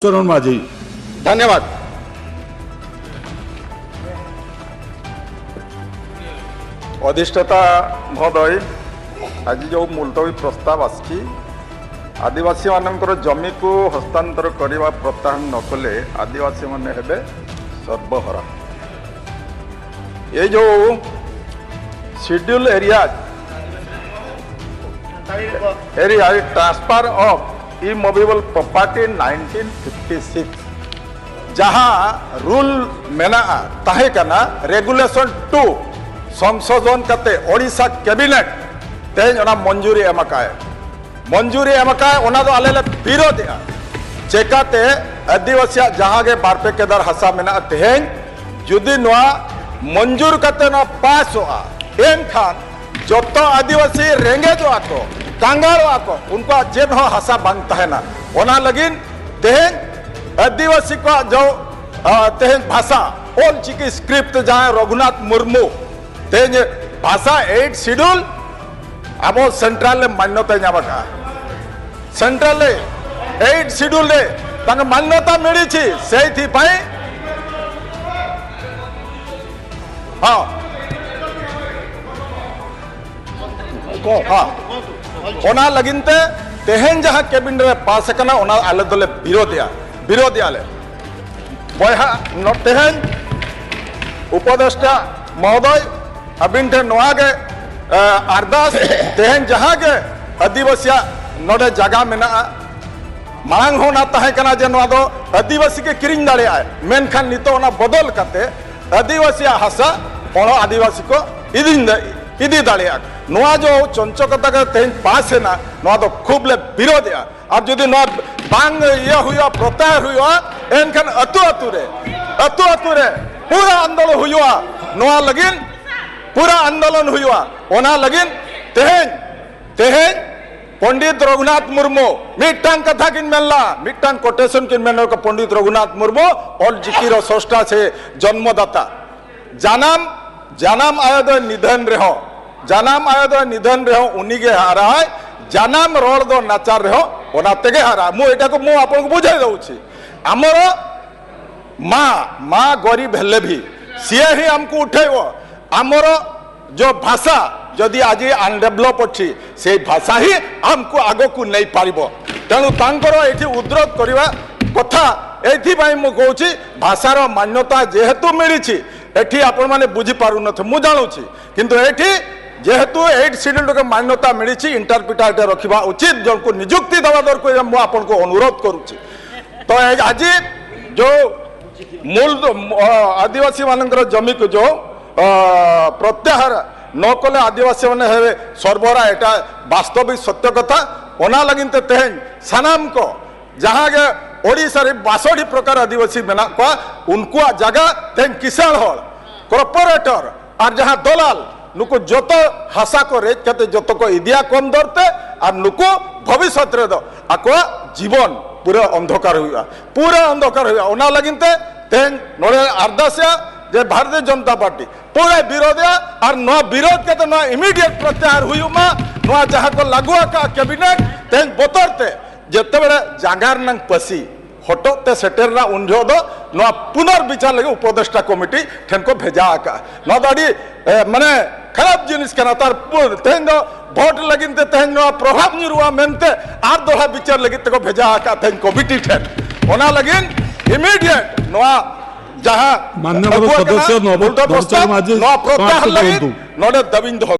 चरण माझी धन्यवाद। अधिष्ठाता महोदय, आज जो मुलतवी प्रस्ताव आसी आदिवासी मानकर जमी को हस्तांतर करने प्रत्याहार न कले आदिवासी माने हेबे सर्वहरा। ये जो schedule area transfer of immovable property 1956 जहाँ रूल मेना ताहे कना रेगुलेशन 2 संशोधन करते ओडिशा कैबिनेट तेज मंजूरी एमकाय ओना दो आले विरोध चेकाते आदिवासी जहाँ के बारपे केदार हसा मेना तेज जुदी नवा मंजूर करते ना पास होआ एम खान जोतो आदिवासी रेंगेज को कांगाल को उनको जेन हो हसा बांगता है ना ओना लगिन तेज आदिवासी को जो तेज भाषा ओल चिकी स्क्रिप्ट जहाँ रघुनाथ मुर्मू तेज भाषा 8 शेड्यूल अब सेंट्रल मान्यता नामका सेंट्रल 8 शेड्यूल मान्यता मिली से हाँ हाँ ओना लगिनते तेहन जहाँ कैबिनेट में पास करना ओना आले दोले विरोध आले बहा तेहन उपदेष्टा महोदय अबिन ठे नोआ के अरदास तेहन जहाँ के आदिवासी नोडे जगह में मांग होना ताहे कना जे नोआ दो आदिवासी के किरिंग दाड़े आए मेनखान नितो ओना बदल करते आदिवासी हसा पड़ो आदिवासी को इदी दाड़े नोआ जो चंचकता के तेज पास है ना नोआ तो खूब ले विरोध अब जुदी नोआ बांग ये हुआ प्रत्याहार हुआ एनखान अतु रे पूरा आंदोलन हुआ नोआ लगिन पूरा आंदोलन हुआ ओना लगिन तेहेन पंडित रघुनाथ मुर्मू मिट्टान कथा किन मेलला मिट्टान कोटेशन किन मेल को पंडित रघुनाथ मुर्मू और जिकिर सोष्टा से जन्मदाता जानम आयो निधन रहो जानम आयो निधन रहो उन्हीं के हारा है जानम रोड दो नाचार रहो ओना तेगे हारा मु एटा को मु आपन को बुझाई दउछि हमर माँ गरीब हेले भी सी ही हमको उठेबो आमर जो भाषा जदि आज अनडेभलप अच्छी से भाषा ही हमको आग को नहीं पार तेणु तांकर एठी उद्रोध करवा कथा एथि मु कहूँ भाषार मान्यता जेहेतु मिली एठी आपण माने बुझी पारु नथ मु जानुछि किंतु एठी जेहेतु 8 शेड्यूल के मान्यता मिली इंटरप्रिटर रखा उचित जन को नियुक्ति दवा दरकार मु आपन को अनुरोध करुछि। तो आज जो मूल आदिवासी मानकर जमी को जो प्रत्याहार न कले आदिवासी मैंने हे सर्वरा एटा वास्तविक सत्य कथा ओना लगनते तेहन सानाम को जहाँ के ओडिशा रे 62 प्रकार आदिवासी मेना को उनको जगह तेहन किसान हल कॉर्पोरेटर और जहाँ दलाल नुको जोतो हसा को रेज करते जोतो को इदिया कम दरते और नुको भविष्य रे दो आको जीवन पूरा अंधकार हुआ ओना लगनते तेहन नोड़े अरदासिया जे भारतीय जनता पार्टी पूरा विरोध और न विरोध के न इमीडिएट प्रत्याहार हुई न जहाँ को लागुआ का कैबिनेट तेज बतरते जिते बड़े जगार नंग पसी हटते सेटेर ना उन्झो दो न पुनर्विचार लगे उपदेष्टा कमिटी ठेन को भेजा का न दाड़ी माने खराब जिनिस कना तार तेज दो भोट लगिनते तेज न प्रभाव निरुआ मेनते आर दोहा विचार लगे को भेजा का तेज कमिटी ठेन ओना लगिन इमीडिएट नवा जहाँ माननीय सदस्य नव प्रस्ताव प्रत्याहार लगी नोडे दबिंद